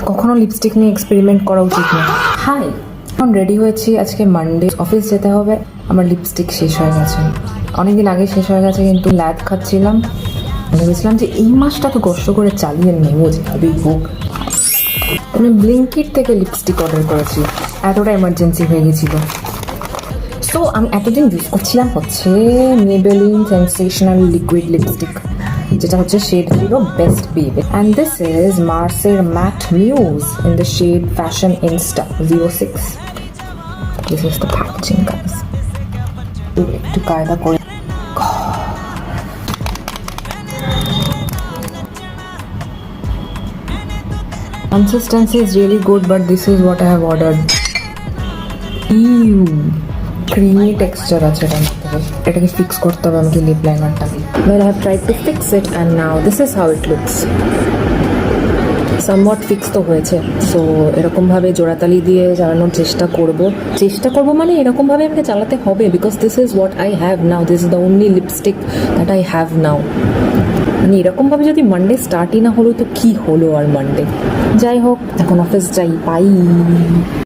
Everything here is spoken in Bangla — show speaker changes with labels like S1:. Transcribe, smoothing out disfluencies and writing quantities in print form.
S1: কখনো লিপস্টিক নিয়ে এক্সপেরিমেন্ট করা উচিত না। হাই, এখন রেডি হয়েছি, আজকে মানডে, অফিস যেতে হবে। আমার লিপস্টিক শেষ হয়ে গেছে, অনেকদিন আগে শেষ হয়ে গেছে, কিন্তু ল্যাদ খাচ্ছিলাম, ভেবেছিলাম যে এই মাসটা তো কষ্ট করে চালিয়ে নেবো যেভাবেই হোক। আমি ব্লিঙ্কিট থেকে লিপস্টিক অর্ডার করেছি, এতটা এমার্জেন্সি হয়ে গেছিল। সো আমি এতদিন ইউজ করছিলাম হচ্ছে মেবেলিন সেন্সেশনাল লিকুইড লিপস্টিক, যেটা হচ্ছে shade 0 best baby, and this is মার্সের matte muse in the shade fashion insta 06। This is the packaging guys. একটু কায়দা করে consistency is really good, but this is what I have ordered. Creamy texture আছে এটাকে ফিক্স করতে হবে আমাকে lip লাইনারটাকে। Well, I have tried to fix it and now this is how it looks. somewhat fix তো হয়েছে, সো এরকমভাবে জোড়াতালি দিয়ে চালানোর চেষ্টা করব মানে এরকমভাবে আমাকে চালাতে হবে, because this is what I have now, this is the only lipstick that I have নাও। মানে এরকমভাবে যদি মানডে স্টার্টই না হলো তো কি হলো আর মানডে। যাই হোক, এখন অফিস যাই, বাই।